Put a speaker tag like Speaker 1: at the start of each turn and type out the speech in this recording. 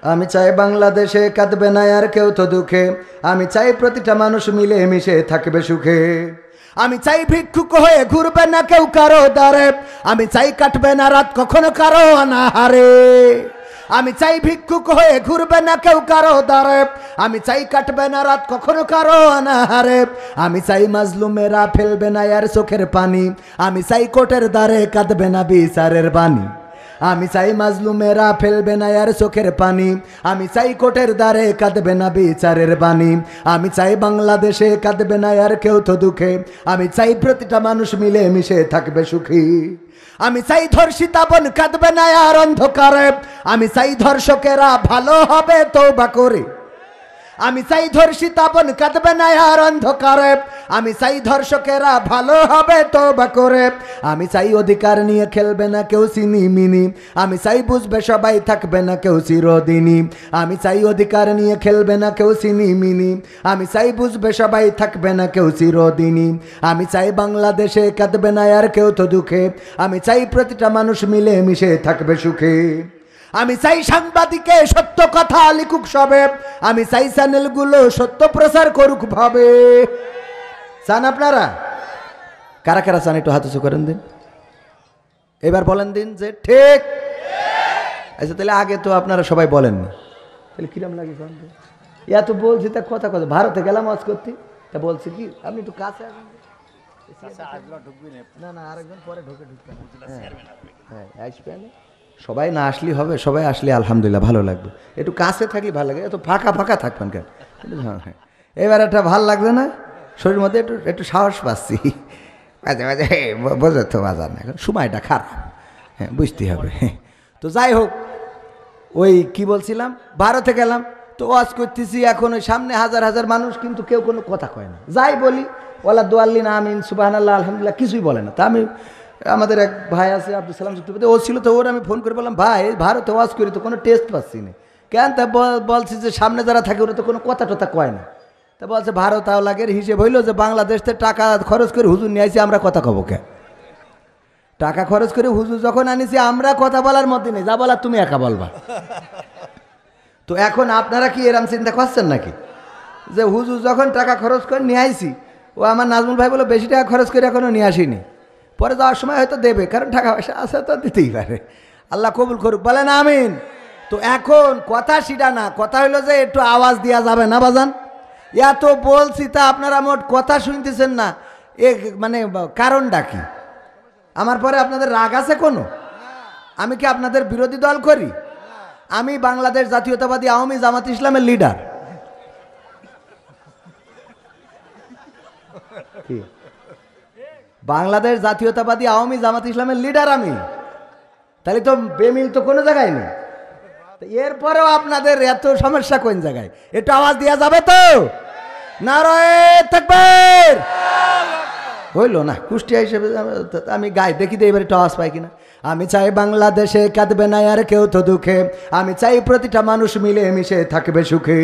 Speaker 1: আমি চাই বাংলাদেশে কাঁদবে না আর কেউ তো দুঃখে, আমি চাই প্রতিটা মানুষ মিলে মিশে থাকবে সুখে। আমি চাই ভিক্ষুক হয়ে ঘুরবে না কেউ কারো দ্বারে, আমি চাই কাটবে না রাত কখনো কারো অনাহারে। আমি চাই ভিক্ষুক হয়ে ঘুরবে না কেউ কারো দ্বারে, আমি চাই কাটবে না রাত কখনো কারো অনাহারে। আমি চাই মাজলুমেরা ফেলবে না আর চোখের পানি, আমি চাই কোর্টের দ্বারে কাঁদবে না বিচারের বাণী। আমি চাই মাজলুমেরা ফেলবে না আর চোখের পানি, আমি চাই কোর্টের দ্বারে কাঁদবে না বিচারের বাণী। আমি চাই বাংলাদেশে কাঁদবে না আর কেউ তো দুঃখে, আমি চাই প্রতিটা মানুষ মিলে মিশে থাকবে সুখী। আমি চাই ধর্ষিতা বোন কাঁদবে না আর অন্ধকারে, আমি চাই ধর্ষকেরা ভালো হবে তওবা করে। আমি চাই ধর্ষিতা বোন কাঁদবে না আর অন্ধকারে, আমি চাই ধর্ষকেরা ভালো হবে তওবা করে। আমি চাই অধিকার নিয়ে খেলবে না কেউ সিনিমিনি, আমি চাই বুঝবে সবাই থাকবে না কেউ চিরদিনই। আমি চাই অধিকার নিয়ে খেলবে না কেউ সিনিমিনি, আমি চাই বুঝবে সবাই থাকবে না কেউ চিরদিনই। আমি চাই বাংলাদেশে কাঁদবে না আর কেউ তো দুঃখে, আমি চাই প্রতিটা মানুষ মিলে মিশে থাকবে সুখে। আমি চাই সাংবাদিকে সত্য কথা লিখুক সবে, আমি চাই চ্যানেলগুলো সত্য প্রচার করুক ভাবে। চান আপনারা? কারা কারা চান একটু হাত উঁচু করেন দিন, এবার বলেন দিন যে ঠিক। আচ্ছা তাহলে আগে তো আপনারা সবাই বলেননি, তাহলে কিরম লাগে? ইয়া তো বলছি তা কথা কথা ভারতে গেলাম আজ করতে, তা বলছি কি আপনি একটু কাছে আসেন। না না আরেকজন পরে ঢুকে হ্যাঁ আসবে না, সবাই না আসলেই হবে, সবাই আসলে আলহামদুলিল্লাহ ভালো লাগবে। একটু কাছে থাকলে ভালো লাগে, এত ফাঁকা ফাঁকা থাকবেন কেন? এবার একটা ভাল লাগবে না, শরীরের মধ্যে একটু একটু সাহস পাচ্ছি। মাঝে মাঝে বোঝো তো বাজার না, এখন সময়টা খারাপ, হ্যাঁ বুঝতে হবে। তো যাই হোক, ওই কি বলছিলাম, ভারতে গেলাম তো ওয়াজ করতেছি, এখন ওই সামনে হাজার হাজার মানুষ, কিন্তু কেউ কোনো কথা কয় না। যাই বলি ওয়ালা দোয়াল্লিন আমিন সুবহানাল্লাহ আলহামদুলিল্লাহ কিছুই বলে না। তা আমি, আমাদের এক ভাই আছে আব্দুল সালাম চুক্তিপতি, ও ছিল, তো ওর আমি ফোন করে বললাম ভাই ভারতে ওয়াজ করি তো কোনো টেস্ট পাচ্ছি না কেন? তা বলছি যে সামনে যারা থাকে ওরা তো কোনো কথা টথা কয় না। তা বলছে ভারত আওলাগের হিসেব হইলো যে বাংলাদেশ থেকে টাকা খরচ করে হুজুর নিয়ে আসি, আমরা কথা কব কে? টাকা খরচ করে হুজুর যখন আনিছি আমরা কথা বলার মধ্যে নেই, যা বলার তুমি একা বলবা। তো এখন আপনারা কি এরম চিন্তা করছেন নাকি যে হুজুর যখন টাকা খরচ করে নিয়ে আইছি, ও আমার নাজমুল ভাই বলে বেশি টাকা খরচ করে এখনো নিয়ে আসিনি, পরে যাওয়ার সময় হয়তো দেবে, কারণ টাকা পয়সা আছে তো দিতেই পারে। আল্লাহ কবুল করুক, বলেন আমিন। তো এখন কথা সেটা না, কথা হইলো যে একটু আওয়াজ দেওয়া যাবে না বাজান? এত বলছি তা আপনারা মোট কথা শুনতেছেন না, এ মানে কারণটা কি? আমার পরে আপনাদের রাগ আছে কোনো? আমি কি আপনাদের বিরোধী দল করি? আমি বাংলাদেশ জাতীয়তাবাদী আওয়ামী জামাত ইসলামের লিডার। বাংলাদেশ জাতীয়তাবাদী আওয়ামী জামাত ইসলামের লিডার আমি, তাহলে তো বেমিল তো কোনো জায়গায় নেই। এরপরেও আপনাদের এত সমস্যা কোন জায়গায়? একটু আওয়াজ দেওয়া যাবে তো? নারায়ে তাকবীর হইল না? কুষ্টিয়া হিসেবে আমি গাই দেখি তো এবার একটু আওয়াজ পাই কিনা। আমি চাই বাংলাদেশে কাঁদবে না আর কেউ তো দুঃখে, আমি চাই প্রতিটা মানুষ মিলে মিশে থাকবে সুখে।